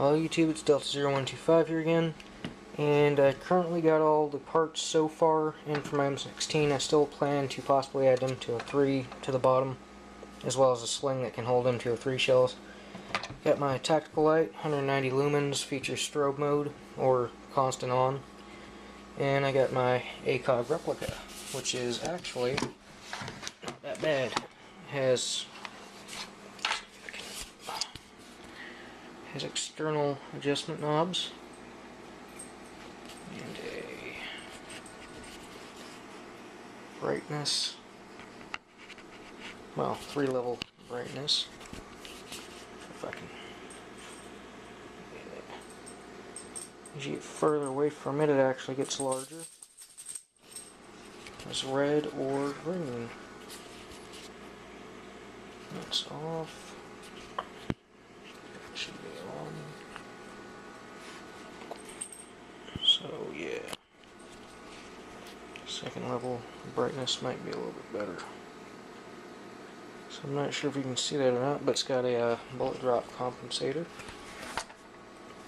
Hello YouTube, it's Delta0125 here again, and I currently got all the parts so far, and for my M16 I still plan to possibly add M2A3 to the bottom, as well as a sling that can hold M2A3 shells. Got my tactical light, 190 lumens, features strobe mode, or constant on, and I got my ACOG replica, which is actually not that bad. It has external adjustment knobs and a brightness, well, 3-level brightness. If I can get it. As you get further away from it, it actually gets larger. It's red or green. That's off. Should be on. So yeah, second level brightness might be a little bit better. So I'm not sure if you can see that or not, but it's got a bullet drop compensator,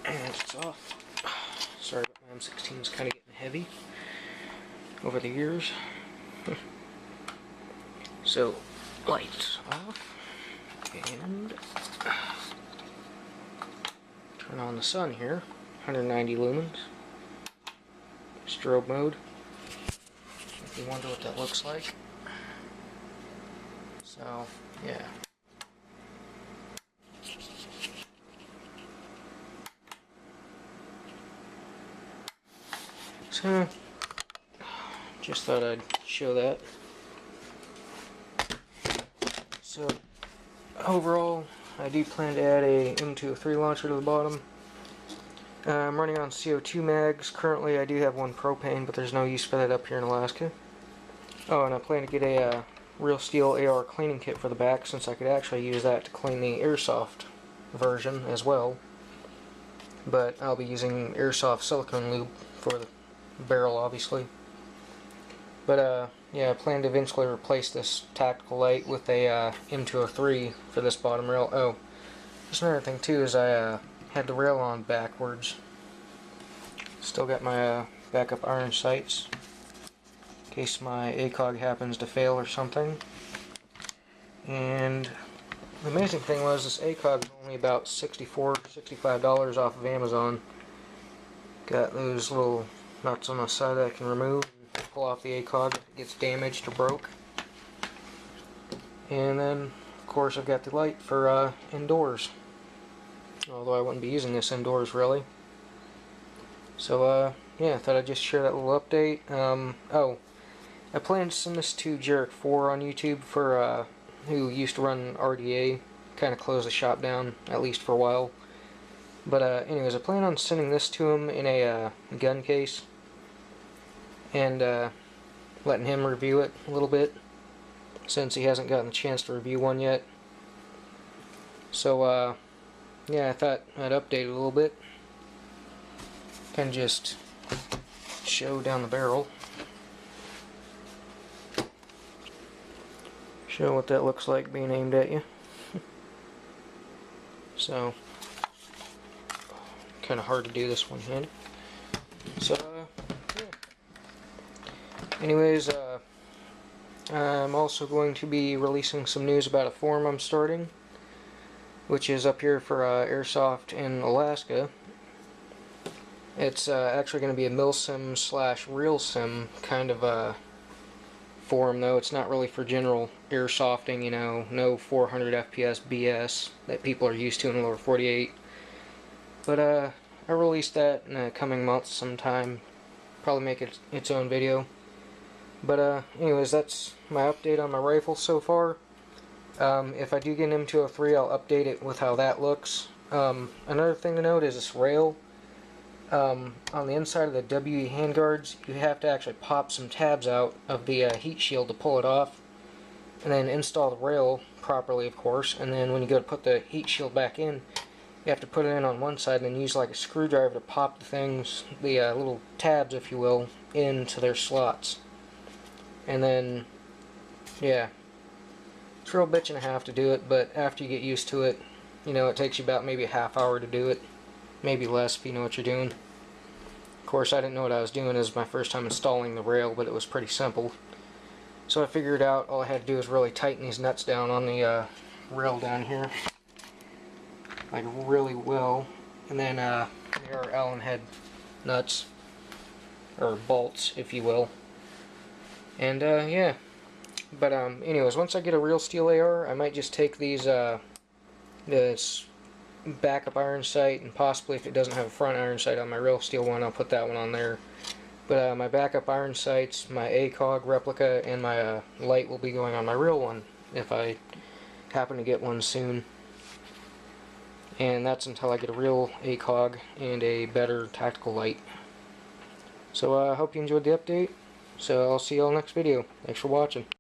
and it's off. Sorry, but my M16 is kind of getting heavy over the years. So lights off, and turn on the sun here, 190 lumens, strobe mode, if you wonder what that looks like. So, yeah. So, just thought I'd show that. So, overall, I do plan to add a M2A3 launcher to the bottom. I'm running on CO2 mags. Currently I do have one propane, but there's no use for that up here in Alaska. Oh, and I plan to get a Real Steel AR cleaning kit for the back, since I could actually use that to clean the airsoft version as well. But I'll be using airsoft silicone lube for the barrel, obviously. But yeah, I plan to eventually replace this tactical light with a M2A3 for this bottom rail. Oh, just another thing too is I had the rail on backwards. Still got my backup iron sights in case my ACOG happens to fail or something. And the amazing thing was this ACOG is only about $64, $65 off of Amazon. Got those little nuts on the side that I can remove and pull off the ACOG if it gets damaged or broke. And then, of course, I've got the light for indoors. Although I wouldn't be using this indoors, really. So, yeah, I thought I'd just share that little update. Oh, I plan to send this to Jarek4 on YouTube, for who used to run RDA. Kind of closed the shop down, at least for a while. But anyways, I plan on sending this to him in a gun case, and letting him review it a little bit, since he hasn't gotten a chance to review one yet. So yeah, I thought I'd update it a little bit, kind of just show down the barrel, show what that looks like being aimed at you. So kind of hard to do this one-handed. So, yeah. Anyways, I'm also going to be releasing some news about a forum I'm starting, which is up here for Airsoft in Alaska. It's actually going to be a milsim / real sim kind of a forum, though. It's not really for general airsofting, you know, no 400 FPS BS that people are used to in the lower 48. But I'll release that in the coming months sometime. Probably make it its own video. But anyways, that's my update on my rifle so far. If I do get an M2A3, I'll update it with how that looks. Another thing to note is this rail. On the inside of the WE handguards, you have to actually pop some tabs out of the heat shield to pull it off, and then install the rail properly, of course. And then when you go to put the heat shield back in, you have to put it in on one side and then use like a screwdriver to pop the things, the little tabs, if you will, into their slots. And then, yeah, it's a real bitch and a half to do it, but after you get used to it, you know, it takes you about maybe a half hour to do it. maybe less if you know what you're doing. Of course, I didn't know what I was doing. It was my first time installing the rail, but it was pretty simple. So I figured out all I had to do was really tighten these nuts down on the rail down here, like really well. And then there are Allen head nuts, or bolts, if you will. And yeah. But anyways, once I get a real steel AR, I might just take these this backup iron sight, and possibly if it doesn't have a front iron sight on my real steel one, I'll put that one on there. But my backup iron sights, my ACOG replica, and my light will be going on my real one if I happen to get one soon. And that's until I get a real ACOG and a better tactical light. So I hope you enjoyed the update. So I'll see you all next video. Thanks for watching.